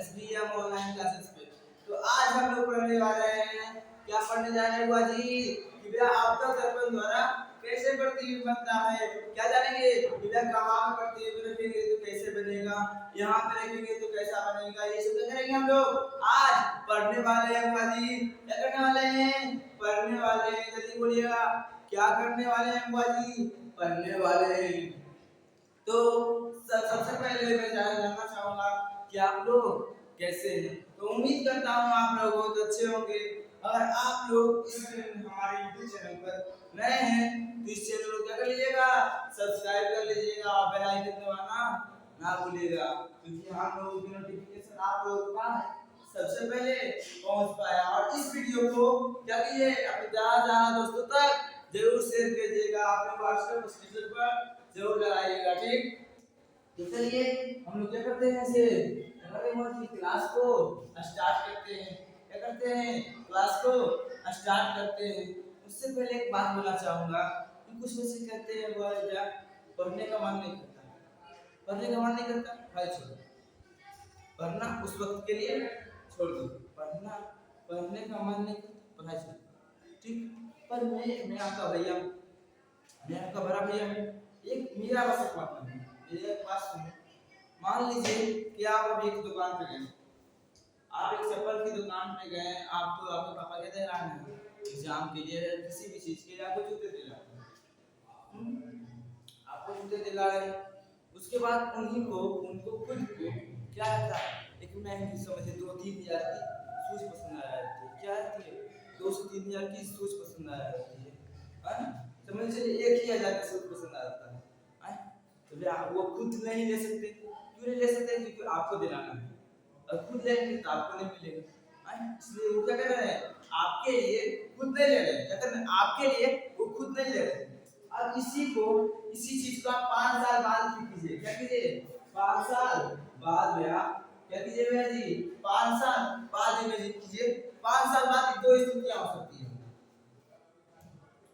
SBM online classes पे। तो आज हम लोग पढ़ने वाले हैं, क्या पढ़ने जा रहे हैं बुआ जी कि भैया आपदा दर्पण द्वारा कैसे प्रतिबिंब बनता है। क्या जानेंगे कि भैया कहाँ पे प्रतिबिंब रखेंगे तो कैसे बनेगा, यहाँ पे रखेंगे तो कैसा बनेगा, ये सब करेंगे हम लोग। आज पढ़ने वाले हैं बुआ जी, क्या करने वाले हैं, पढ़ने वाले हैं। जल्दी बोलिएगा, क्या करने वाले हैं बुआ जी, पढ़ने वाले हैं। तो सबसे पहले मैं जानना चाहूंगा कि आप लोग कैसे हैं। तो उम्मीद करता हूँ आप लोग बहुत अच्छे होंगे। अगर आप लोग इस हमारे यूट्यूब चैनल पर नए हैं तो इस चैनल को क्या कर लीजिएगा, सब्सक्राइब कर लीजिएगा और बेल आइकन दबाना ना भूलिएगा, क्योंकि हम लोगों की नोटिफिकेशन आप लोगों के पास सबसे पहले पहुंच पाया। और इस वीडियो को क्या कीजिए, अपने ज्यादा दोस्तों तक जरूर शेयर कीजिएगा, अपने व्हाट्सएप स्टेटस पर जरूर लगाइएगा, ठीक। तो चलिए हम लोग क्या करते हैं, से क्लास को स्टार्ट करते हैं। क्या करते हैं, क्लास को स्टार्ट करते हैं। उससे पहले एक बात बोलना चाहूंगा कि कुछ बच्चे कहते हैं वो क्या पढ़ने का मन नहीं करता, पढ़ने का मन नहीं करता, भाई छोड़ो पढ़ना, उस वक्त के लिए छोड़ दो पढ़ना, पढ़ने का मन नहीं करता, पढ़ाई छोड़ो, ठीक। पर मैं आपका भैया, मैं आपका बड़ा भैया हूँ। एक मेरा बस एक बात है, मेरे एक बात सुनो। मान लीजिए कि आप अभी एक दुकान पे गए, आप एक चप्पल की दुकान पे गए, आपको आपके पापा कहते हैं लाना एग्जाम के लिए, किसी भी चीज के लिए आपको जूते दिला, आपको जूते दिला रहे। उसके बाद उनको खुद को क्या रहता है, एक महंगी समझे 2-3 हज़ार की शूज पसंद आ रही है। क्या रहती है, 2 से 3 हज़ार की शूज पसंद आ रही है, समझ लीजिए 1 ही हज़ार का शूज पसंद आता है। तो आप वो खुद नहीं ले सकते, क्यों नहीं ले सकते, क्योंकि आपको दिलाना है, और खुद लेंगे तो आपको नहीं मिलेगा। इसलिए वो क्या कर रहे हैं, आपके लिए खुद नहीं ले रहे हैं, क्या कर रहे हैं, आपके लिए वो खुद नहीं ले रहे हैं। अब इसी चीज को आप 5 साल बाद कीजिए, क्या कीजिए, 5 साल बाद में आप क्या कीजिए भैया जी, 5 साल बाद इमेजिन कीजिए, 5 साल बाद दो स्थितियां हो सकती है।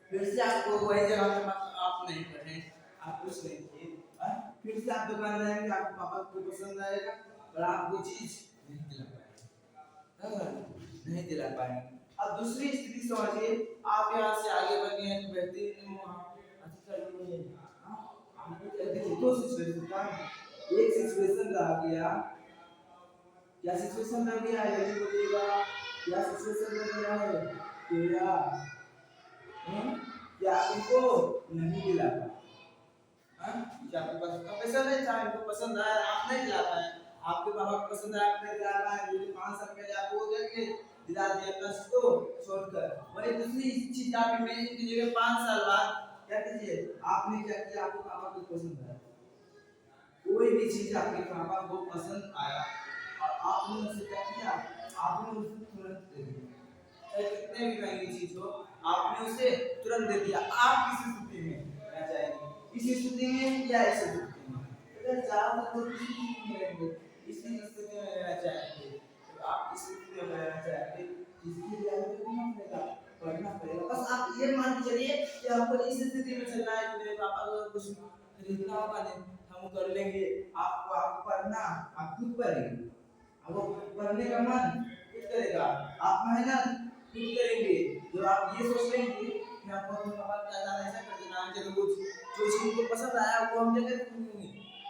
फिर से आपको वही जगह पे आप नहीं पढ़े, आप कुछ नहीं किए, फिर से आप दुकान जाएंगे, आपको पापा को पसंद आएगा पर आप वो चीज नहीं दिला पाएंगे, नहीं दिला पाएंगे। अब दूसरी स्थिति समझिए, आप यहाँ से आगे बढ़ गए, बेहतरीन दो सिचुएशन था, एक सिचुएशन रह गया, क्या सिचुएशन रह गया, यदि बोलिएगा क्या सिचुएशन रह गया है, क्या इनको नहीं दिला पाए, क्या आपके पास इतना पैसा नहीं था, इनको पसंद आया आप नहीं दिला पाए, आपके पापा को पसंद आया आप नहीं दिला पाए, ये 5 साल पहले आपको देंगे दिला दिया प्लस को छोड़कर। वही दूसरी चीज आप इमेजिन कीजिए, 5 साल बाद क्या कीजिए, आपने क्या किया, आपको पापा को पसंद आया, कोई भी चीज आपके पापा को पसंद आया और आपने उसे क्या किया, आपने उसे तुरंत दे दिया, चाहे कितने भी महंगी चीज हो आपने उसे तुरंत दे दिया। आप किस स्थिति में रहना चाहेंगे, इस स्थिति में या इस स्थिति में, अगर ज्यादातर लोग इसी स्थिति में रहेंगे, इसी स्थिति में रहना चाहेंगे, तो आप इस स्थिति में रहना चाहेंगे, इसके लिए आपको पढ़ना पड़ेगा। बस आप ये मान के चलिए कि आपको इस स्थिति में चलना है कि मेरे पापा को कुछ खरीदना होगा नहीं हम कर लेंगे, आपको पढ़ना आप खुद पढ़ेंगे, आपको पढ़ने का मन खुद करेगा, आप मेहनत खुद करेंगे। जब आप ये सोच लेंगे कि आपको अपने पापा क्या जाना ऐसा कर देना है, चलो कुछ जो चीज को पसंद आया वो हम जगह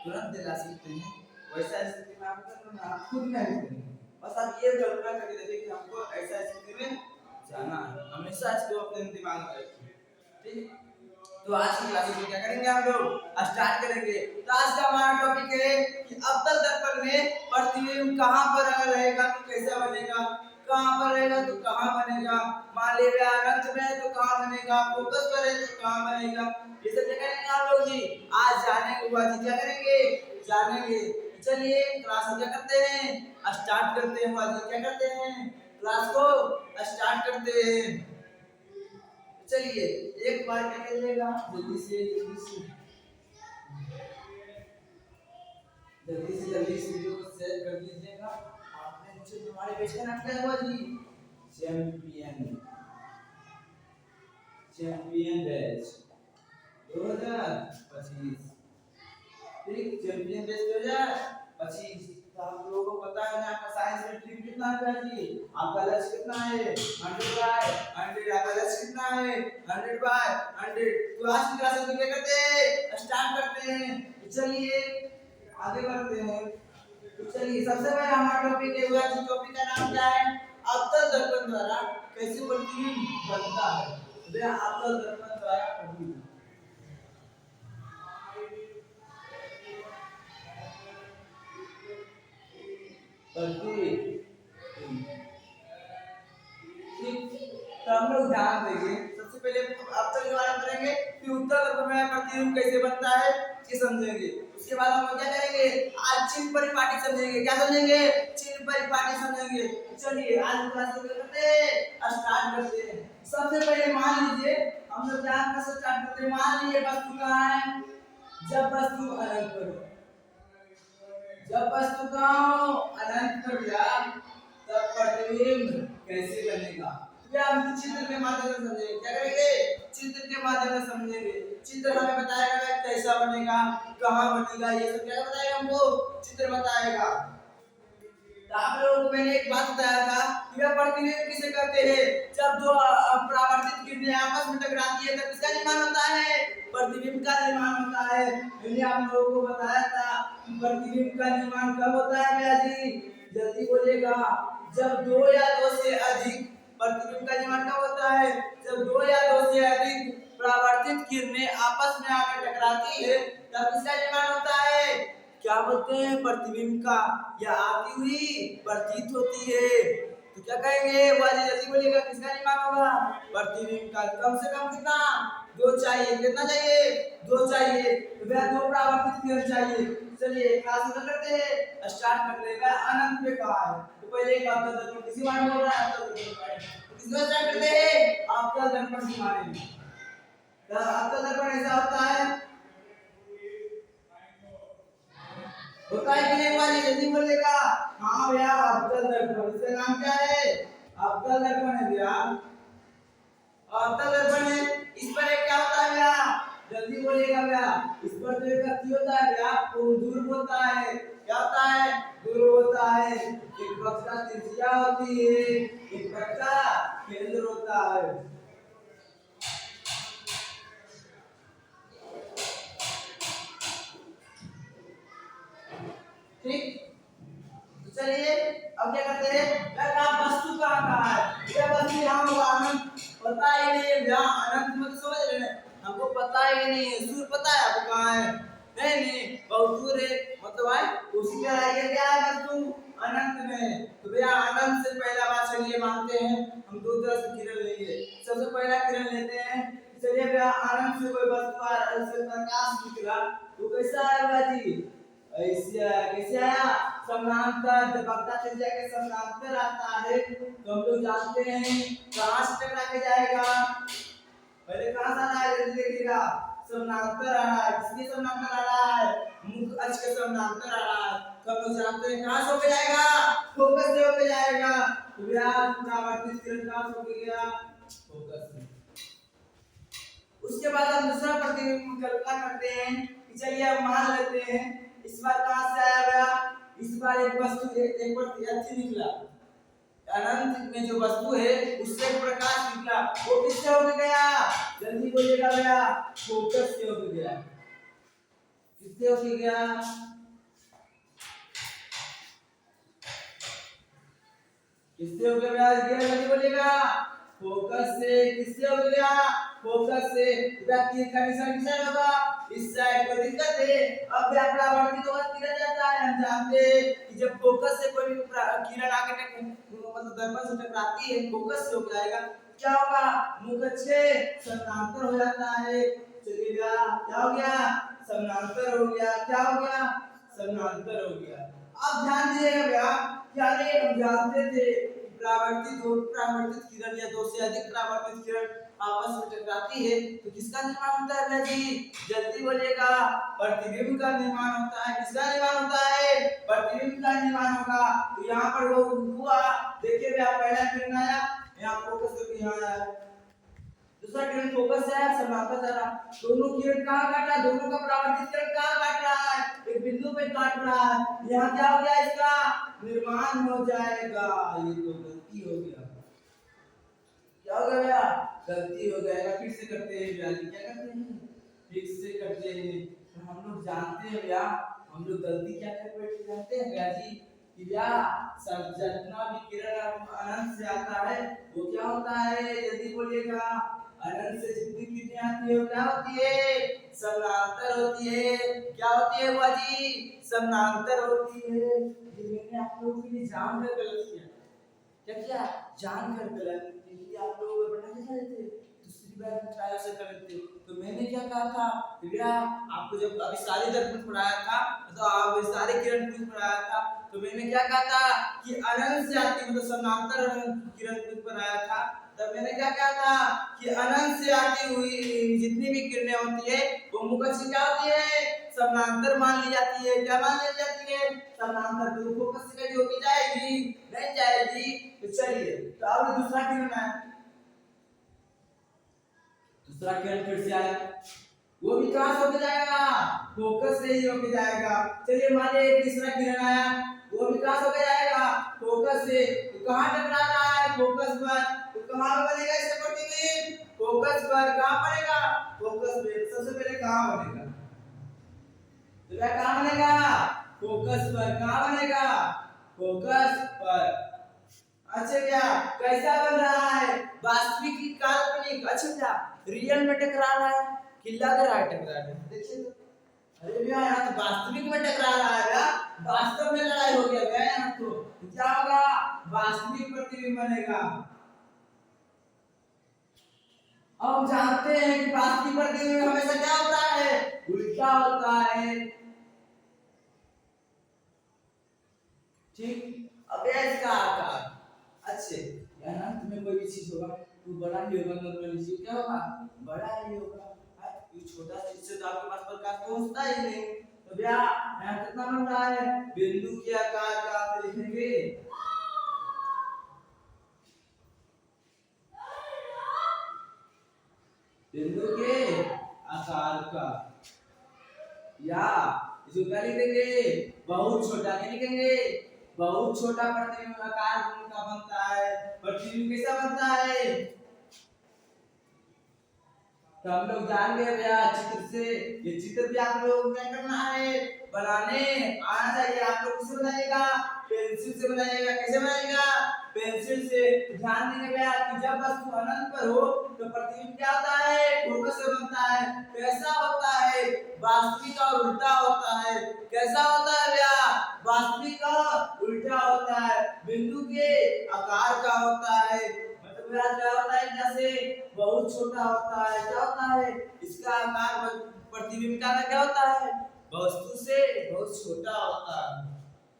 तुरंत दिला सकते हैं, वैसा स्थिति में आप करना आप खुद नहीं करेंगे। बस आप ये कल्पना करके देखिए कि हमको ऐसा स्थिति में जाना है, हमेशा इसको अपने दिमाग में रखिए, ठीक। तो आज की क्लास में क्या करेंगे, हम लोग स्टार्ट करेंगे। तो आज का हमारा टॉपिक है कि अवतल दर्पण में प्रतिबिंब कहां पर अगर रहेगा तो कैसा बनेगा, कहां पर रहेगा तो कहां बनेगा, मान लीजिए अनंत में है तो कहां बनेगा, फोकस पर है तो कहां बनेगा, ये सब क्या करेंगे आप लोग जी, आज जानेंगे बुआ जी, क्या करेंगे, जानेंगे। चलिए क्लास क्या करते हैं, स्टार्ट करते हैं बुआ जी, क्या करते हैं, क्लास को स्टार्ट करते हैं। चलिए एक बार क्या करिएगा, जल्दी से इस वीडियो को शेयर कर दीजिएगा। आपने नीचे हमारे पेज का नाम क्या हुआ जी, चैंपियन बैच 2025, ठीक, चैंपियन बैच 2025। तो आप लोगों को पता है ना, आपका कितना है जी? आपका लक्ष्य कितना है? 100/100। आपका लक्ष्य कितना है? 100/100। तो आज की क्लास में क्या करते हैं? स्टार्ट करते हैं। तो चलिए आगे बढ़ते हैं। तो चलिए सबसे पहले हमारा टॉपिक है हुआ जी। टॉपिक का नाम क्या है? अवतल दर्पण द्वारा कैसे प्रतिबिंब बनता है। तो अवतल दर्पण द्वारा प्रतिबिंब तो हम लोग ध्यान देंगे। सबसे पहले अवतल के बारे में करेंगे, फिर उत्तल दर्पण में प्रतिबिंब कैसे बनता है ये समझेंगे। उसके बाद हम लोग क्या करेंगे? आज चिन्ह परिपाटी समझेंगे। क्या समझेंगे? चिन्ह परिपाटी समझेंगे। चलिए आज क्लास को करते हैं, स्टार्ट करते हैं। सबसे पहले मान लीजिए हम लोग ध्यान से स्टार्ट करते हैं। मान लीजिए वस्तु कहाँ है? जब वस्तु अनंत पर हो, जब वस्तु का अनंत कर दिया तब प्रतिबिंब कैसे बनेगा? या हम चित्र के माध्यम से समझेंगे। क्या करेंगे? चित्र के माध्यम से समझेंगे। चित्र हमें बताएगा कैसा बनेगा, कहाँ बनेगा, ये सब क्या बताएगा हमको? चित्र बताएगा। तो आप लोगों को मैंने एक बात बताया था कि वह प्रतिबिंब किसे कहते हैं? जब दो परावर्तित किरणें आपस में टकराती है तब किसका निर्माण होता है? प्रतिबिंब का निर्माण होता है। मैंने आप लोगों को बताया था कि प्रतिबिंब का निर्माण कब होता है भैया जी? जल्दी बोलिएगा। जब दो या दो से अधिक प्रतिबिंब का निर्माण कब होता है? जब दो या दो से अधिक परावर्तित किरणें आपस में आकर टकराती है तब किसका निर्माण होता है? क्या बोलते हैं? प्रतिबिंब का। या आती हुई प्रतीत होती है तो क्या कहेंगे? वाली जल्दी बोलिएगा, किसका निर्माण होगा? प्रतिबिंब का। कम से कम कितना? दो चाहिए। कितना चाहिए? दो चाहिए। तो भैया दो परावर्तित किरण चाहिए। चलिए क्लास में करते हैं, स्टार्ट करते हैं। अनंत में कहा है तो पहले एक अवतल दर्पण किसी बारे में बोल रहा है? अवतल दर्पण किसमें स्टार्ट करते हैं? अवतल दर्पण के बारे में। अवतल दर्पण ऐसा होता है, होता है कि नहीं? वाली जल्दी बोलेगा। हाँ भैया अवतल दर्पण। इसका नाम क्या है? अवतल दर्पण है भैया। अवतल दर्पण है। इस पर एक क्या होता है भैया? जल्दी बोलिएगा भैया। इस पर जो एक अथी होता है भैया वो दूर होता है। क्या होता है? दूर होता है। एक पक्ष का त्रिज्या होती है, एक पक्ष का केंद्र होता है। ठीक। तो चलिए अब क्या करते हैं? वस्तु कहाँ है? यह वस्तु यहाँ होगा अनंत। पता ही नहीं है भैया, अनंत मत समझ रहे हैं, हमको पता ही नहीं है। सूर्य पता है आपको कहाँ है? नहीं बहुत दूर है। मतलब है उसी तरह ये क्या है? वस्तु अनंत में। तो भैया अनंत से पहला बात चलिए मानते हैं हम दो तरह से किरण लेंगे। सबसे पहला किरण लेते हैं। चलिए भैया अनंत से कोई वस्तु से प्रकाश निकला तो कैसा आएगा जी? ऐसे कैसे आया? समानांतर। जब वक्रता त्रिज्या के समानांतर आता है तो हम लोग जानते हैं कहां से टकरा के जाएगा? पहले कहां से आ रहा है? जल्दी देखिएगा। समानांतर आ रहा है। किसके समानांतर आ रहा है? मुख्य अक्ष के समानांतर आ रहा है। तो हम लोग जानते हैं कहां से होके जाएगा? फोकस से होके जाएगा। तो भैया परावर्तित किरण कहां से होके गया? फोकस से। उसके बाद हम दूसरा प्रतिबिंब की कल्पना करते हैं कि चलिए अब मान लेते हैं इस बार कहां से आया गया? इस बार एक वस्तु एक पर निकला। अनंत में जो वस्तु है उससे प्रकाश निकला। वो किससे होके गया? जल्दी बोलिएगा भैया। फोकस से होके गया। किससे होके गया? किससे हो गया? जल्दी बोलिएगा। फोकस से। किससे हो गया? फोकस से। तीर का निशान किस साइड होगा? इस साइड। कोई दिक्कत है? अब परावर्तित होगा किरण जाता है। हम जानते हैं कि जब फोकस से कोई किरण आकर मतलब दर्पण से टकराती है फोकस से हो जाएगा क्या होगा? मुख्य से समानांतर हो जाता है। चलिए क्या हो गया? समानांतर हो गया। क्या हो गया? समानांतर हो गया। अब ध्यान दीजिएगा भैया। क्या नहीं हम जानते थे परावर्तित किरण या दो से अधिक परावर्तित किरण आपस में टकराती है तो किसका निर्माण होता है जी? जल्दी बोलिएगा। प्रतिबिंब का निर्माण होता है। किसका निर्माण होता है? प्रतिबिंब का निर्माण होगा। तो यहाँ पर वो हुआ। देखिए भैया पहला किरण आया यहाँ फोकस करके यहाँ आया, दूसरा किरण फोकस से आया समानांतर जा रहा। दोनों किरण कहाँ काट रहा है? दोनों का परावर्तित किरण कहाँ काट रहा है? एक बिंदु पे काट रहा है, यहाँ क्या हो गया, इसका निर्माण हो जाएगा। ये तो गलती हो गया, क्या हो गया, गलती हो जाएगा। फिर से करते हैं भैया जी, क्या करते हैं, फिर से करते हैं। तो हम लोग जानते हैं भैया, हम लोग गलती क्या कर बैठे जानते हैं भैया जी, कि भैया सब जितना भी किरण अनंत से आता है वो क्या होता है, जल्दी बोलिएगा, अनंत से जितनी किरणें आती है वो क्या होती है, समानांतर होती है। क्या होती है बुआ जी, समानांतर होती है। ये मैंने आप लोगों के लिए जानकर गलत किया, क्या किया, जानकर गलत, क्योंकि आप लोग पढ़ना नहीं चाहते थे, दूसरी बार ट्राई से कर लेते। तो मैंने क्या कहा था भैया, आपको जब अभी सारे दर्पण पढ़ाया था, तो आप सारे किरण पुंज पढ़ाया था, तो मैंने क्या कहा था कि अनंत से आती मतलब समानांतर किरण पुंज पढ़ाया था। तब मैंने क्या कहा था कि अनंत से आती हुई जितनी भी किरणें होती है वो मुख्य से क्या होती है, समानांतर मान ली जाती है। क्या मान ली जाती है, समानांतर। तो फोकस से कभी होगी जाएगी नहीं जाएगी। तो चलिए, तो अब दूसरा किरण है, दूसरा किरण फिर से आया, वो भी कहां से होके जाएगा, फोकस से ही होके जाएगा। चलिए मान लीजिए तीसरा किरण आया, वो भी कहां से होके जाएगा, फोकस से। तो कहां टकरा रहा है, फोकस पर। तो कहां बनेगा इसका प्रतिबिंब, फोकस पर। कहां बनेगा, फोकस पे। सबसे पहले कहां बनेगा, तो क्या कहां बनेगा, फोकस पर। कहां बनेगा, फोकस पर। अच्छा क्या, कैसा बन रहा है, वास्तविक की काल्पनिक। अच्छा क्या, रियल में टकरा रहा है कि लग रहा है टकरा रहा है, देखिए तो। अरे भैया यहाँ तो वास्तविक में टकरा रहा है भैया, वास्तव में लड़ाई हो गया भैया यहाँ तो। क्या होगा, वास्तविक प्रतिबिंब बनेगा। अब हम जानते हैं कि वास्तविक प्रतिबिंब हमेशा क्या होता है, उल्टा होता है। ठीक, अब इसका आकार, अच्छे यहाँ तुम्हें कोई भी चीज होगा तो बड़ा ही होगा, नॉर्मल चीज क्या होगा, बड़ा ही होगा। ये छोटा चीज से तो आपके पास प्रकाश पहुंचता ही नहीं। तो भैया यहाँ कितना बन रहा है, बिंदु के आकार का आप लिखेंगे, बिंदु के आकार का, या इसको क्या लिखेंगे, बहुत छोटा। क्या लिखेंगे, बहुत छोटा प्रतिबिंब आकार का बनता है। प्रतिबिंब कैसा बनता है, तो हम लोग जान गए भैया चित्र से। ये चित्र भी आप लोग क्या करना है, बनाने आना चाहिए। आप लोग किससे बनाइएगा, पेंसिल से बनाइएगा। कैसे बनाइएगा, पेंसिल से। ध्यान देंगे भैया कि जब वस्तु अनंत पर हो तो प्रतिबिंब क्या होता है, फोकस से बनता है। कैसा होता है, वास्तविक और उल्टा होता है। कैसा होता है भैया, वास्तविक और उल्टा होता है। बिंदु के आकार का होता है, मतलब भैया क्या होता है, जैसे बहुत छोटा होता है। क्या होता है, इसका आकार प्रतिबिंब का क्या होता है, वस्तु से बहुत छोटा होता है।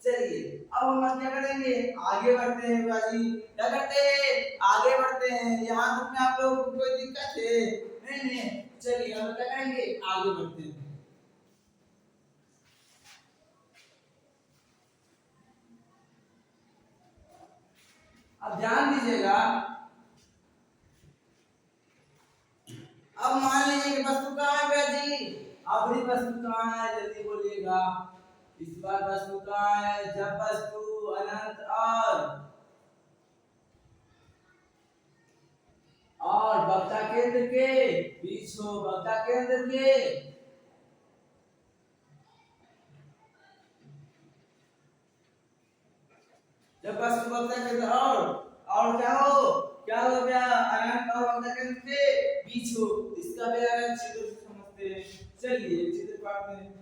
चलिए अब हम क्या करेंगे, आगे बढ़ते हैं बाजी। क्या करते हैं, आगे बढ़ते हैं। यहाँ तक में आप लोगों को कोई दिक्कत है, नहीं। चलिए हम क्या करेंगे, आगे बढ़ते हैं। अब ध्यान दीजिएगा, अब मान लीजिए कि वस्तु कहाँ है भैया जी, अपनी वस्तु कहाँ है, जल्दी बोलिएगा। इस बार वस्तु कहाँ है, जब वस्तु अनंत और वक्ता केंद्र के बीच हो, वक्ता केंद्र के, जब वस्तु वक्ता केंद्र और क्या हो गया, अनंत और वक्ता केंद्र के बीच हो, इसका भी चित्र समझते हैं। चलिए चित्र पढ़ते हैं।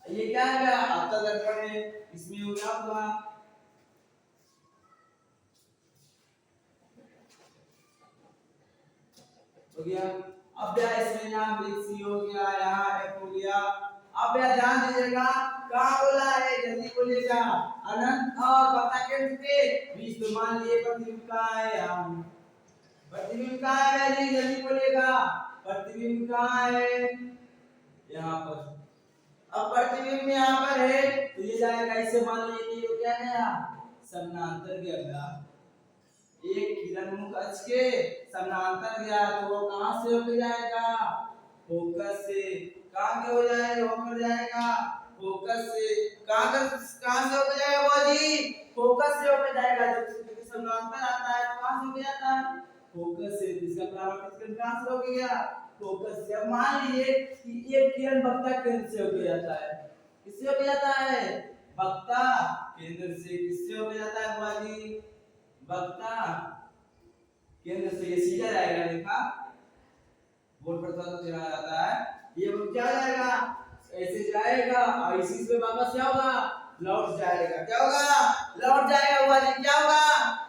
ये क्या है, आपका दर्पण है, इसमें हो क्या होगा, हो गया। अब क्या इसमें यहाँ सी हो गया, यहाँ एफ हो गया। अब यह ध्यान दीजिएगा, कहाँ बोला है, जल्दी बोलिएगा, अनंत और वक्ता केंद्र के बीच। तो मान लिए प्रतिबिंब कहाँ है, यहाँ प्रतिबिंब कहाँ है जी, जल्दी बोलिएगा, प्रतिबिंब कहाँ है, यहाँ पर। अब प्रतिबिंब यहाँ पर है तो ये जाएगा, इसे मान लीजिए कि ये क्या गया, समानांतर गया। एक किरण मुख अक्ष के समानांतर गया तो वो कहां से होकर जाएगा? फोकस से। कहां के हो जाएगा? होकर जाएगा फोकस से। कहां से होकर जाएगा बाजी? फोकस से होकर जाएगा। जब समानांतर आता है तो कहां से होकर जाता है? फोकस से। इसका परावर्तित किरण कहां से होकर गया? फोकस से। अब मान लीजिए कि एक किरण वक्ता केंद्र से होकर जाता है। किससे होकर जाता है? वक्ता केंद्र से। किससे होकर जाता है बाजी? वक्ता केंद्र से। ये सीधा जाएगा, देखा बोर्ड पर तो चला जाता है। ये क्या जाएगा? ऐसे जाएगा और इसी से वापस क्या होगा? लौट जाएगा। क्या होगा? लौट जाएगा बाजी। क्या होगा?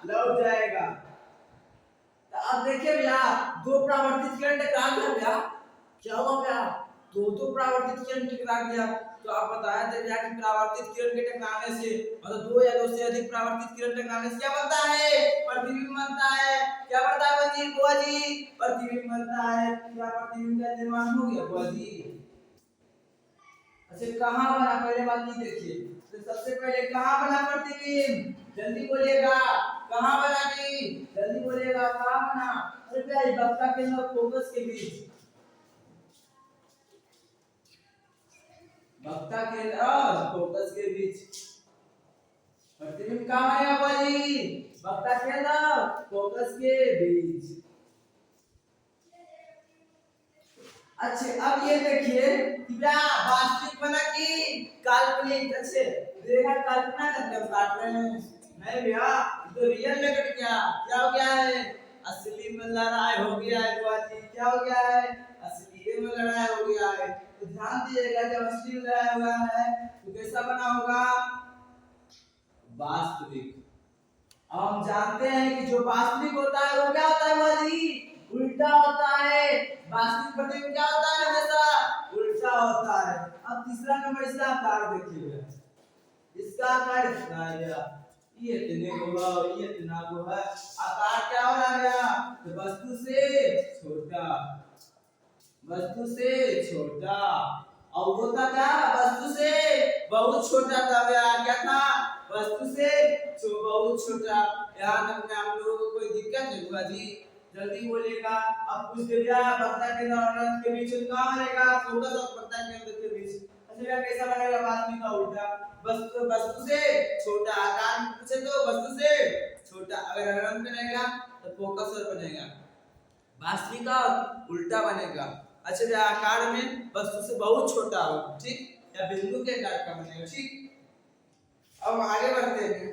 लौट जाएगा। तो अब देखिए भैया, दो परावर्तित किरण टकरा गया भैया। क्या हुआ भैया? दो परावर्तित किरण टकरा गया। तो आप बताया थे भैया कि परावर्तित किरण के टकराने से मतलब दो या दो से अधिक परावर्तित किरण टकराने से क्या बनता है? प्रतिबिंब बनता है। क्या बनता है बाजी? बुआ जी, प्रतिबिंब बनता है। क्या प्रतिबिंब का निर्माण हो गया बुआ जी? अच्छा, कहां बना? पहले बात ये देखिए। तो सबसे पहले कहां बना प्रतिबिंब? जल्दी बोलिएगा। कहां बना जी? जल्दी बोलिएगा। कहां बना? अरे भैया, वक्ता केंद्र और फोकस के बीच। वक्ता केंद्र और फोकस के बीच प्रतिबिंब कहां आएगा बाजी? वक्ता केंद्र और फोकस के बीच। अच्छा, अब ये देखिए कि क्या वास्तविक बना कि काल्पनिक? अच्छे देखा, कल्पना करके हम काट रहे हैं। नहीं भैया, तो रियल में कट गया। क्या हो गया है? असली में लड़ाई हो गया है बुआ जी। क्या हो गया है? असली में लड़ाई हो गया है। तो ध्यान दीजिएगा, जब असली में लड़ाई हुआ है तो कैसा बना होगा? वास्तविक। हम जानते हैं कि जो वास्तविक होता है वो क्या होता है बाजी? उल्टा होता है। वास्तविक प्रतिबिंब क्या होता है? हमेशा उल्टा होता है। अब तीसरा नंबर, इसका आकार देखिएगा। इसका आकार इतना है गया, ये इतने होगा और ये इतना होगा। आकार क्या हो रहा है? तो वस्तु से छोटा, वस्तु से छोटा। और होता क्या? वस्तु से बहुत छोटा था भैया। क्या था? वस्तु से बहुत छोटा। यहाँ तक में आप लोगों को कोई दिक्कत है बुआ जी? जल्दी बोलिएगा। अब कुछ दिया वक्ता केंद्र और अनंत के बीच कहाँ बनेगा? फोकस और वक्ता केंद्र के बीच। अच्छा, कैसा बनेगा? वास्तविक का उल्टा। वस्तु से छोटा। आकार पूछे तो वस्तु से छोटा। अगर अनंत में रहेगा तो फोकस और बनेगा। वास्तविक का उल्टा बनेगा। अच्छा भैया, आकार में वस्तु से बहुत छोटा हो, ठीक, या बिंदु के आकार का बनेगा, ठीक। अब आगे बढ़ते हैं।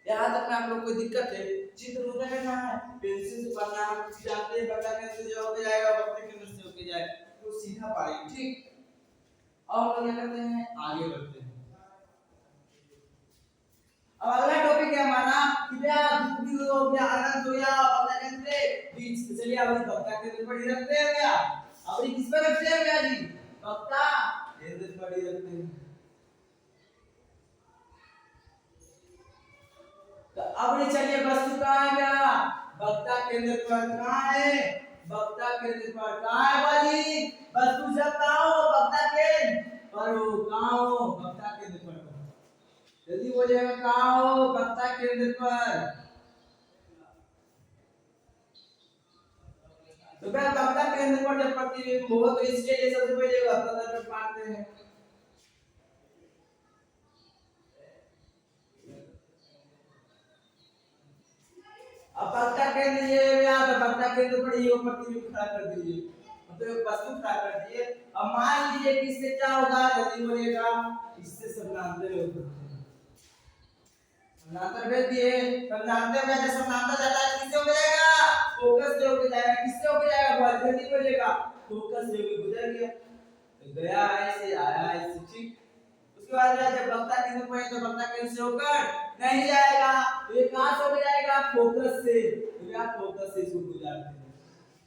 यहाँ तक में आप लोग को दिक्कत है? चित्र रूप में करना है, पेंसिल से बनना है, कुछ जानते हैं बता के से जो हो जाएगा वक्र केंद्र से होके जाए तो सीधा पाएंगे, ठीक। अब हम लोग क्या करते हैं? आगे बढ़ते हैं। अब अगला टॉपिक है हमारा कि भैया बिंदु हो गया, अनंत हो गया, वक्र केंद्र के बीच। तो चलिए अब वक्र केंद्र पर ही रखते हैं भैया। अब ये किस पर रखते हैं भैया जी? वक्र केंद्र पर ही रखते हैं। तो अब ये चलिए वस्तु कहाँ है भैया? वक्ता केंद्र पर। कहाँ है? वक्ता केंद्र पर। कहाँ है बाजी? वस्तु जब कहाँ हो? वक्ता केंद्र पर हो। कहाँ हो? वक्ता केंद्र पर। जल्दी बोलिएगा, कहाँ हो? वक्ता केंद्र पर। तो भैया वक्ता केंद्र पर जब प्रतिबिंब हो तो इसके लिए सबसे पहले वक्ता केंद्र मानते हैं। अब वक्ता केंद्र ये भैया, तो वक्ता केंद्र पर ये प्रतिबिंब खड़ा कर दीजिए, मतलब वस्तु खड़ा कर दिए। अब मान लीजिए कि इससे क्या होगा? जल्दी बोलिएगा। इससे समानांतर होगा। समानांतर भेज दिए। समानांतर में जब समानांतर जाता है किससे हो जाएगा? फोकस से होके जाएगा। किससे होके जाएगा? बहुत जल्दी बोलिएगा। फोकस से होके गुजर गया, तो गया ऐसे आया ऐसे, ठीक। उसके बाद जब वक्ता केंद्र पर है तो वक्ता केंद्र से होकर नहीं जाएगा, तो ये कहां से होकर जाएगा? फोकस से। तो क्या फोकस से इसको गुजारते हैं।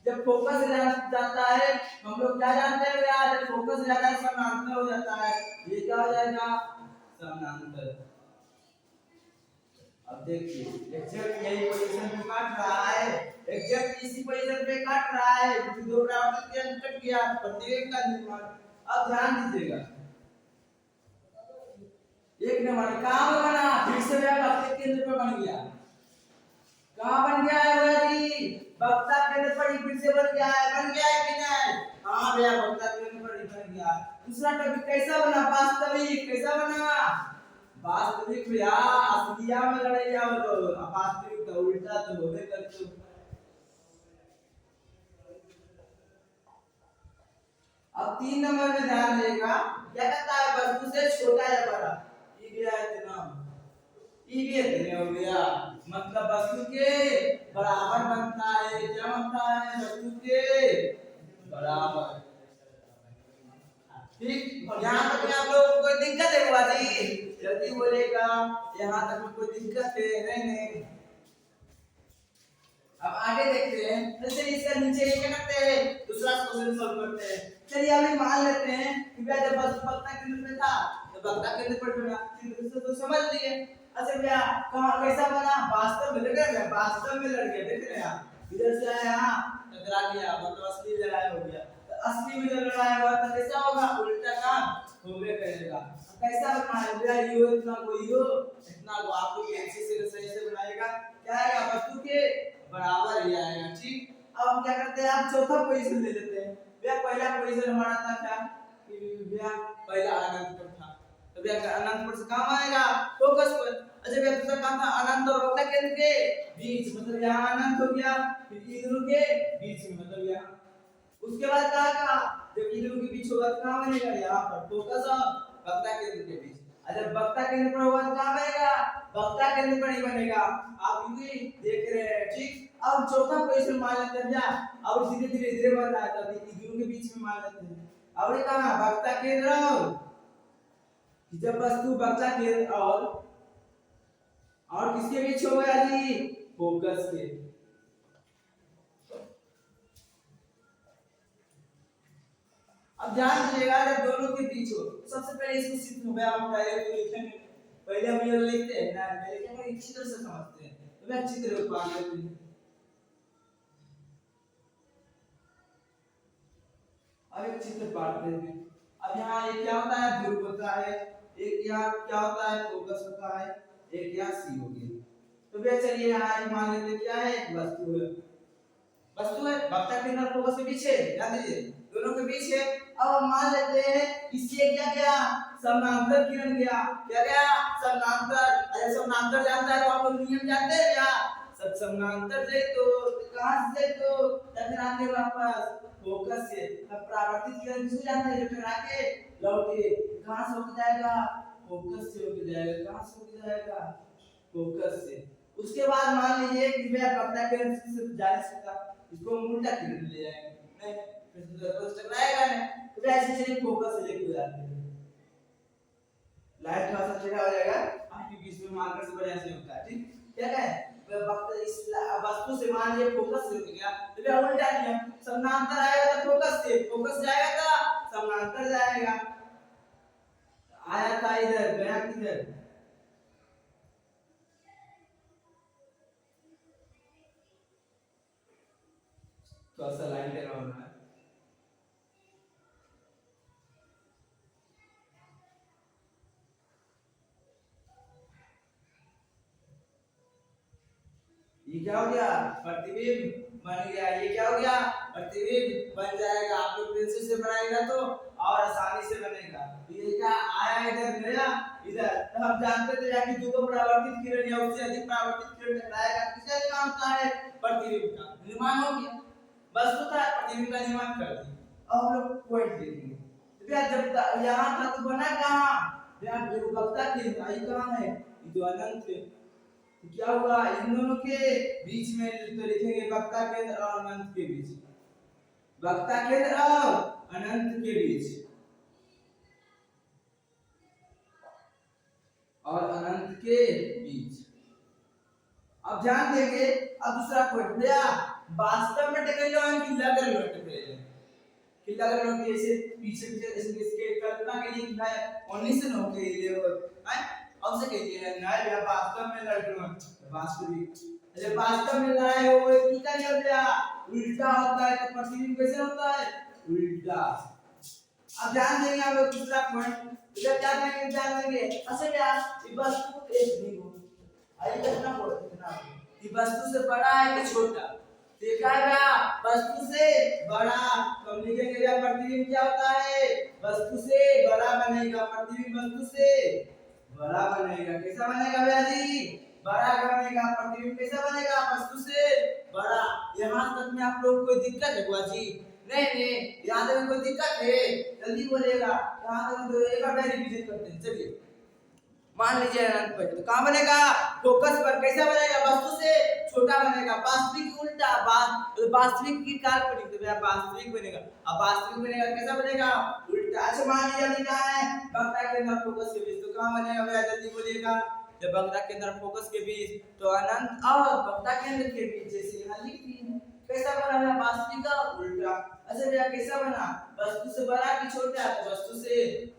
जब फोकस से जाता है हम लोग क्या जानते हैं भैया? जब फोकस से जाता है समानांतर हो जाता है। ये क्या हो जाएगा? समानांतर। अब देखिए एग्जैक्ट यही पोजीशन पे काट रहा है, एग्जैक्ट इसी पोजीशन पे काट रहा है, क्योंकि दो परावर्तित किरण कट गया, प्रतिबिंब का निर्माण। अब ध्यान दीजिएगा, एक नंबर काम बना, फिर से वह वक्र केंद्र पर बन गया। कहाँ बन गया है भैया जी? वक्ता केंद्र पर ही फिर से बन गया है कि नहीं? हाँ भैया वक्ता केंद्र पर ही बन गया। दूसरा टॉपिक कैसा बना? वास्तविक कैसा बना? वास्तविक भैया असलिया में लड़ाई हो तो वास्तविक का उल्टा तो होवे करते। अब 3 नंबर में ध्यान देगा क्या कहता है? वस्तु से छोटा या बड़ा? ये भी है इतना, ये भी इतने हो गया। मतलब वस्तु के बराबर बनता है। क्या बनता है? वस्तु के बराबर। ठीक, यहाँ तक में आप लोगों को कोई दिक्कत है बाजी? जल्दी बोलेगा। यहाँ तक में कोई दिक्कत है? नहीं। अब आगे देखते हैं। जैसे इसका नीचे ये क्या करते हैं? दूसरा क्वेश्चन सॉल्व करते हैं। चलिए अभी मान लेते हैं कि भैया जब वक्ता केंद्र में था तो वक्ता केंद्र पर बना, चित्र तो समझ लिए। अच्छा भैया कहां कैसा बना? वास्तव में लड़ गया, वास्तव में लड़ गया। देख रहे हैं आप, इधर से आया टकरा गया, मतलब असली लड़ाई हो गया। तो असली में जब लड़ाई हुआ तो कैसा होगा? उल्टा काम होवे करेगा। कैसा बनना है भैया? यो इतना को यो इतना को आपको कैसे से सही से बनाएगा। क्या आएगा? वस्तु के बराबर ही आएगा। ठीक, अब हम क्या करते हैं? आप चौथा पोजीशन ले लेते हैं। भैया पहला पोजीशन हमारा था क्या? कि भैया पहला अनंत पर था, तो भैया अनंत पर से काम आएगा फोकस पर। अच्छा भैया दूसरा काम था अनंत और वक्ता केंद्र के बीच, मतलब यहाँ अनंत हो गया, फिर इधर के बीच में, मतलब यहाँ। उसके बाद क्या का जब इधर के बीच होगा तो कहाँ बनेगा? यहाँ पर फोकस और वक्ता केंद्र के बीच। जब वक्ता केंद्र पर होगा तो कहाँ बनेगा? वक्ता केंद्र पर ही बनेगा। आप भी देख रहे हैं। ठीक, अब चौथा पोजीशन मान लेते हैं भैया। अब धीरे धीरे धीरे बढ़ रहा है, तब दोनों के बीच में मान लेते हैं। अब ये कहाँ? वक्ता केंद्र जब वस्तु वक्ता केंद्र और किसके बीच हो गया जी? फोकस के। अब ध्यान दीजिएगा जब दोनों के बीच हो, सबसे पहले इसको सिद्ध हो गया। हम डायरेक्ट लिखेंगे, पहले हम ये लिखते हैं ना, पहले क्या करें? चित्र से समझते हैं। तो मैं चित्र को आगे लेते हैं। अब एक चित्र पाड़ते हैं। अब यहाँ ये क्या होता है? ध्रुव होता है। एक यहाँ क्या होता है? फोकस होता है। एक यहाँ सी हो गई। तो भैया चलिए यहाँ एक मान लेते क्या है? एक वस्तु है। वस्तु है, वक्ता केंद्र और फोकस के बीच है। ध्यान दीजिए दोनों के बीच है। अब हम मान लेते हैं इससे क्या गया? समानांतर किरण गया। क्या गया? समानांतर। अरे समानांतर जानता है तो आप लोग नियम जानते हैं क्या? सब समानांतर जाए तो कहां से जाए तो टकरा के वापस फोकस से। अब परावर्तित किरण किसको जानते हैं? जो टकरा के लौटे कहां से होके जाएगा? फोकस से होके जाएगा। कहां से होके जाएगा? फोकस से। उसके बाद मान लीजिए कि मैं वक्ता केंद्र से जा नहीं सकता, इसको हम उल्टा किरण ले जाएंगे। नहीं फिर तो टकराएगा नहीं। तो ऐसे चलिए फोकस से लेके जाते हैं। लाइट थोड़ा सा टेढ़ा हो जाएगा, आपके बीच में मार्कर से बढ़िया से होता है। ठीक, क्या है? वक्त इस वस्तु से मान लीजिए फोकस से गया, तो ये उल्टा किया। समानांतर आएगा तो फोकस से, फोकस जाएगा तो समानांतर जाएगा। आया था इधर, गया किधर? तो ऐसा लाइन टेढ़ा होना है। ये क्या हो गया? प्रतिबिंब बन गया। ये क्या हो गया? प्रतिबिंब बन जाएगा। आप लोग पेंसिल से बनाएगा तो और आसानी से बनेगा। ये क्या आया इधर गया इधर, तो हम जानते थे कि दो परावर्तित किरण या उससे अधिक परावर्तित किरण टकराएगा, किसका निर्माण होता है? प्रतिबिंब का निर्माण हो गया। बस होता है प्रतिबिंब का निर्माण कर दिया। अब हम लोग पॉइंट देखेंगे। तो भैया जब यहाँ था तो बना कहाँ? भैया जो वक्ता केंद्र ये कहाँ है? ये तो अनंत है। तो क्या हुआ? इन दोनों के बीच में तो लिखेंगे वक्ता केंद्र और अनंत के बीच। वक्ता केंद्र और अनंत के बीच, और अनंत के बीच। अब ध्यान देंगे। अब दूसरा पॉइंट भैया वास्तव में टकराएगा कि लगर में टकराएगा? कि लगर में ऐसे पीछे पीछे ऐसे इसके कल्पना के लिए मैं ओनली से नो के लिए है अब से कहिए ना या वास्तव में लड़ रहा हूं। वास्तविक जब वास्तव में लड़ाई हो वो की का नहीं होता? उल्टा होता है। तो प्रतिबिंब कैसे होता है? उल्टा। अब ध्यान देंगे आप लोग दूसरा पॉइंट। इधर क्या देंगे? ध्यान देंगे असल क्या ये वस्तु एक नहीं हो आई कितना बोल कितना कि वस्तु से बड़ा है कि छोटा। देखा है भैया, वस्तु से बड़ा। तो हम लिखेंगे भैया प्रतिबिंब क्या होता है, वस्तु से बड़ा बनेगा। प्रतिबिंब वस्तु से बड़ा बनेगा। कैसा बनेगा भैया जी, बड़ा बनेगा। प्रतिबिंब कैसा बनेगा, वस्तु से बड़ा। यहाँ तक में आप लोग कोई दिक्कत है बुआ जी? नहीं नहीं, यहाँ तक में कोई दिक्कत है? जल्दी बोलिएगा। यहाँ तक तो एक बार रिवीजन करते हैं। चलिए मान लीजिए अनंत पर, तो कहाँ बनेगा, फोकस पर। कैसा बनेगा, वस्तु से छोटा बनेगा। वास्तविक उल्टा, वास्तविक की काल्पनिक, तो भैया वास्तविक बनेगा। अब वास्तविक बनेगा कैसा बनेगा, उल्टा। अच्छा मान लीजिए अभी क्या है, वक्ता के अंदर फोकस के बीच, तो कहाँ बनेगा भैया, जल्दी बोलिएगा। जब वक्ता के अंदर फोकस के बीच, तो अनंत और वक्ता के अंदर के बीच, जैसे यहाँ लिखी है। कैसा बना भैया, वास्तविक का उल्टा। अच्छा भैया कैसा बना, वस्तु से बड़ा कि छोटा, तो वस्तु से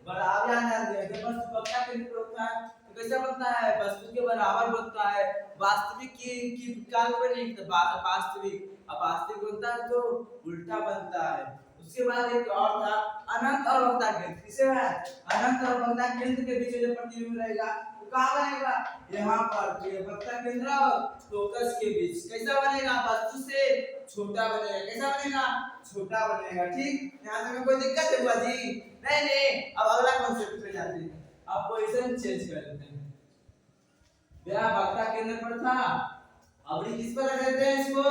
बड़ा। अब यहाँ ध्यान दिया, जब वस्तु वक्ता के अंदर होता है तो कैसा बनता है, वस्तु के बराबर बनता है। वास्तविक की काल्पनिक, तो वास्तविक। अब वास्तविक बनता है तो उल्टा बनता है। उसके बाद एक और था अनंत और वक्ता केंद्र। किसे है, अनंत और वक्ता केंद्र के बीच में जो प्रतिबिंब रहेगा तो कहाँ बनेगा, यहाँ पर वक्ता केंद्र और फोकस के बीच। कैसा बनेगा, वस्तु से छोटा बनेगा। कैसा बनेगा, छोटा बनेगा। ठीक, यहाँ तक में कोई दिक्कत है बुआ जी? नहीं नहीं। अब अगला कॉन्सेप्ट पे जाते हैं। अब पोजीशन चेंज कर देते हैं। भैया वक्ता केंद्र पर था, अबड़ी किस पर रख देते हैं इसको।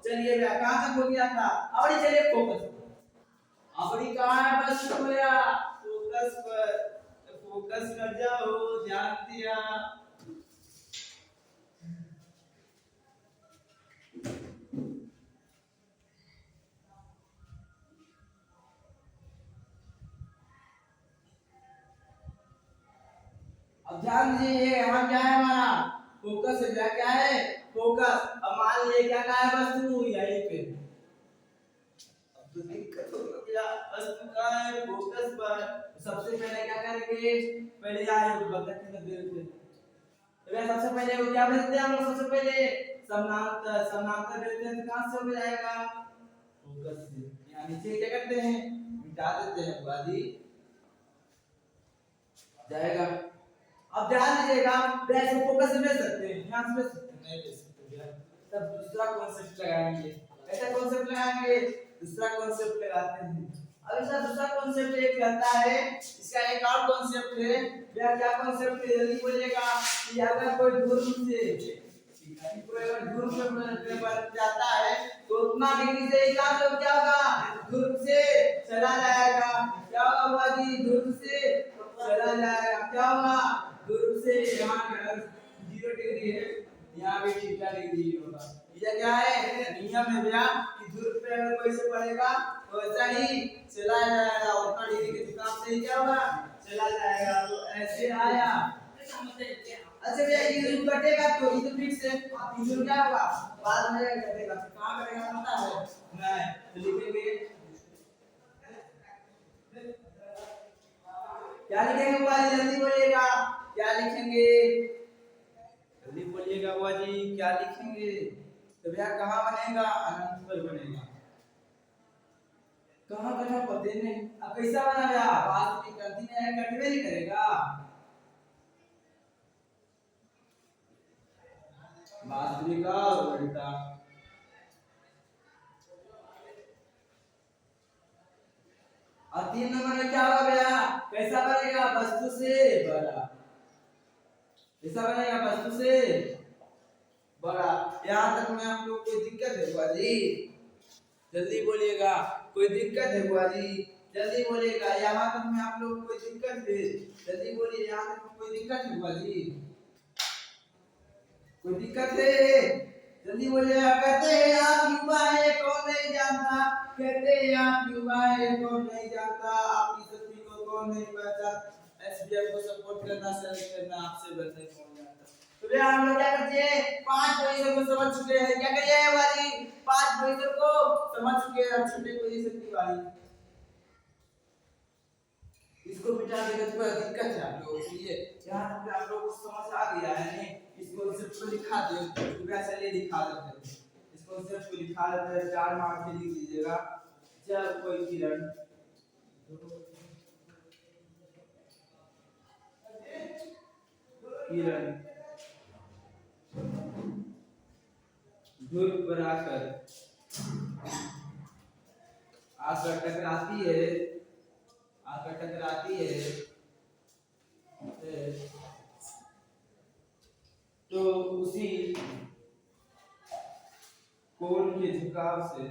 चलिए भैया कहाँ तक हो गया था, अबड़ी चलिए फोकस। अबड़ी कहाँ है, बस भैया फोकस पर। फोकस कर जाओ, ध्यान दिया। अब ध्यान दीजिए, यहाँ क्या है हमारा, फोकस है। क्या है, फोकस। अब मान लीजिए क्या कहा है, वस्तु यहीं पे। अब तो दिक्कत हो गया, वस्तु कहाँ है, फोकस पर। सबसे पहले क्या करेंगे, पहले आए वक्ता केंद्र देखते। तो सबसे पहले वो क्या भेजते हैं हम लोग, सबसे पहले समानांतर। समानांतर भेजते हैं तो कहाँ से हो जाएगा, फोकस से। यहाँ नीचे क्या करते हैं, मिटा देते हैं बुआ जी, जाएगा। अब ध्यान दीजिएगा, ब्रैच को फोकस से भेज सकते हैं, यहाँ से भेज सकते हैं, नहीं भेज सकते भैया। तब दूसरा कॉन्सेप्ट लगाएंगे। ऐसा कॉन्सेप्ट लगाएंगे, दूसरा कॉन्सेप्ट लगाते हैं। अब इसका दूसरा कॉन्सेप्ट एक कहता है, इसका एक और कॉन्सेप्ट है भैया। क्या कॉन्सेप्ट है, जल्दी बोलिएगा। कि अगर कोई दूर से, कोई अगर दूर से पर जाता है तो उतना डिग्री से क्या होगा, दूर से चला जाएगा। क्या होगा बुआ जी, दूर से चला जाएगा। क्या होगा, दूर से। यहाँ अगर 0 डिग्री है, यहाँ भी थीटा डिग्री होगा। ये क्या है, नियम है भैया कि दूर पे अगर कोई से पड़ेगा तो ऐसा ही चला जाएगा, उतना डिग्री के हिसाब से ही क्या होगा, चला जाएगा। तो ऐसे आया। अच्छा भैया ये जो कटेगा तो ये तो फिक्स है, आप ये क्या होगा, बाद में कटेगा। कहाँ कटेगा पता है, नहीं तो लिखेंगे क्या लिखेंगे बुआ जी, जल्दी बोलिएगा। क्या लिखेंगे, जल्दी बोलिएगा बुआ जी, क्या लिखेंगे। तो भैया कहाँ बनेगा, अनंत पर बनेगा। कहाँ कटा पते नहीं। अब कैसा बना भैया, वास्तविक गलती में कटवे नहीं करेगा, वास्तविक का उल्टा। और 3 नंबर में क्या होगा भैया, कैसा बनेगा, वस्तु से बड़ा। कैसा बनेगा, वस्तु से बड़ा। यहाँ तक में आप लोग कोई दिक्कत है बुआ जी, जल्दी बोलिएगा। कोई दिक्कत है बुआ जी, जल्दी बोलिएगा। यहाँ तक में आप लोग कोई दिक्कत है, जल्दी बोलिए। यहाँ तक में कोई दिक्कत है बुआ जी, कोई दिक्कत है, जल्दी बोलिएगा। कहते हैं आप युवा है कौन नहीं जानता, कहते हैं आप युवा है कौन नहीं जानता, आपकी शक्ति को कौन नहीं पहचानता। एसबीएफ को सपोर्ट करना, सेलेक्ट करना, आपसे बढ़कर कौन जानता। तो भैया हम लोग क्या करते हैं, 5 पोजीशन को समझ चुके हैं। क्या करिए वाली, 5 पोजीशन को समझ चुके हैं। छोटे पोजीशन की वाली इसको मिटा देंगे तो दिक्कत है आप लोगों के लिए। यहाँ तक आप लोगों को समझ आ गया है नहीं, इस कॉन्सेप्ट को लिखा दो, कृपया चलिए लिखा देते हैं। इस कॉन्सेप्ट को लिखा देते हैं, 4 मार्क के लिख दीजिएगा। जब कोई किरण किरण ध्रुव पर आकर टकराती है, आकर टकराती है, तो उसी कोण के झुकाव से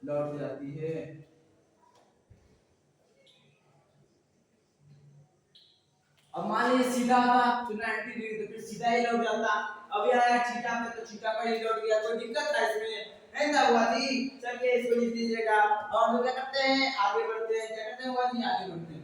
लौट जाती है। अब मान लीजिए सीधा था 90 डिग्री तो फिर सीधा ही लौट जाता। अब ये आया थीटा पे तो थीटा पर ही लौट गया, कोई दिक्कत था इसमें? नहीं था हुआ जी। चलिए इसको लिख लीजिएगा और हम लोग क्या करते हैं, आगे बढ़ते हैं। क्या करते हैं हुआ जी, आगे बढ़ते हैं।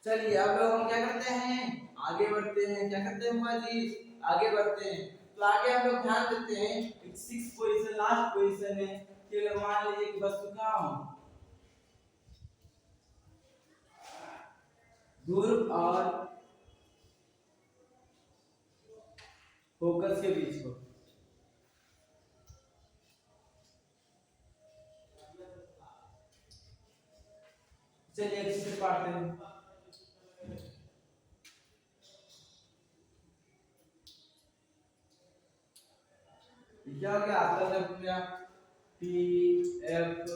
चलिए अब लोग हम क्या करते हैं, आगे बढ़ते हैं। क्या करते हैं हुआ जी, आगे बढ़ते हैं। तो आगे हम लोग ध्यान देते हैं 6 पोजीशन लास्ट पोजीशन है कि मान लीजिए कि वस्तु कहां हो, ध्रुव और फोकस के बीच हो। चलिए एक से पढ़ते हैं। क्या हो गया आपका जब हो गया पी एफ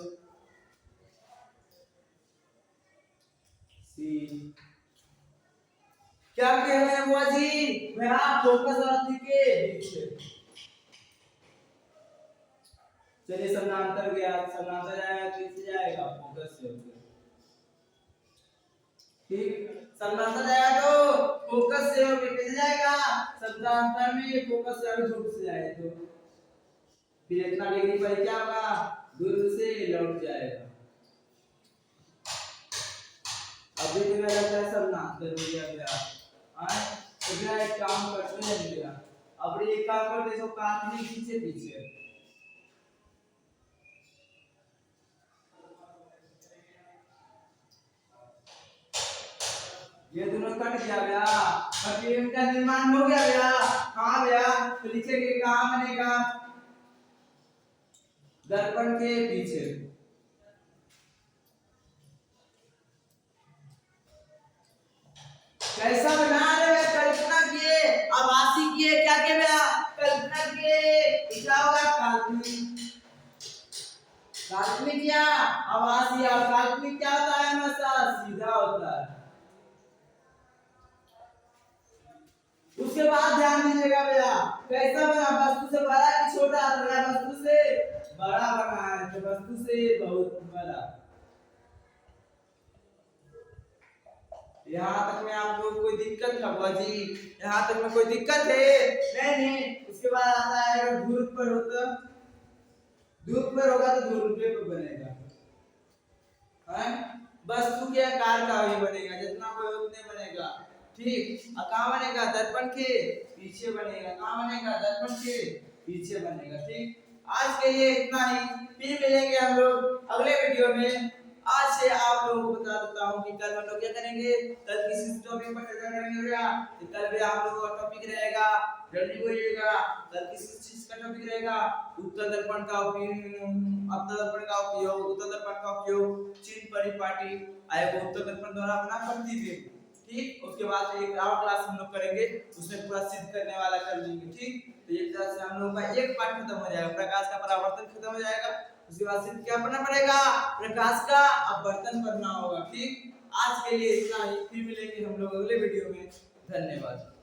सी। क्या कह रहे हैं बुआ जी, वह फोकस और अति के बीच है। चलिए समानांतर गया, समानांतर जाएगा तो इससे जाएगा फोकस से होकर, ठीक। समानांतर जाएगा तो फोकस से होकर कैसे जाएगा, समानांतर में फोकस से और ध्रुव से जाए तो फिर इतना डिग्री पर क्या होगा, ध्रुव से लौट जाएगा। अभी जगह रहता है समानांतर हो गया तो क्या एक काम करते हैं भैया, अब ये काम कर देखो काल्पनिक पीछे पीछे, ये दोनों कट गया भैया, प्रतिबिंब का निर्माण हो गया भैया। कहां भैया, तो लिखेंगे कहां बनेगा, दर्पण के पीछे। कैसा बना रहे हैं, कल्पना किए, आभासी किए, क्या किए भैया, कल्पना किए। क्या होगा, काल्पनिक। काल्पनिक क्या, आभासी। और काल्पनिक क्या होता है, हमेशा सीधा होता है। उसके बाद ध्यान दीजिएगा भैया, कैसा बना, वस्तु से बड़ा कि छोटा, वस्तु से बड़ा बना है तो वस्तु से बहुत बड़ा। यहाँ तक में आप लोग कोई दिक्कत है बुआ जी, यहाँ तक में कोई दिक्कत है? नहीं। उसके बाद आता है अगर ध्रुव पर होता, ध्रुव पर होगा तो ध्रुव पर बनेगा, हैं? वस्तु के आकार का ही बनेगा, जितना कोई उतने बनेगा, ठीक। और कहाँ बनेगा, दर्पण के पीछे बनेगा। कहाँ बनेगा, दर्पण के पीछे बनेगा, ठीक। आज के लिए इतना ही, फिर मिलेंगे हम लोग अगले वीडियो में। आज से आप लोगों को बता देता हूँ कि कल हम लोग क्या करेंगे, कल किसी टॉपिक पर चर्चा करेंगे भैया। कल भी आप लोगों का टॉपिक रहेगा, जल्दी बोलिएगा, कल किस चीज का टॉपिक रहेगा, उत्तर दर्पण का उपयोग, अवतल दर्पण का उपयोग, उत्तर दर्पण का उपयोग, चिन्ह परिपाटी आएगा उत्तर दर्पण द्वारा बना करती थी, ठीक। उसके बाद एक और क्लास हम लोग करेंगे, उसमें पूरा सिद्ध करने वाला कर लेंगे, ठीक। तो एक तरह से हम लोग का एक पार्ट खत्म हो जाएगा, प्रकाश का परावर्तन खत्म हो जाएगा। उसके बाद सिर्फ क्या करना पड़ेगा, प्रकाश का अपवर्तन करना होगा, ठीक। आज के लिए इतना ही, फिर मिलेंगे हम लोग अगले वीडियो में। धन्यवाद।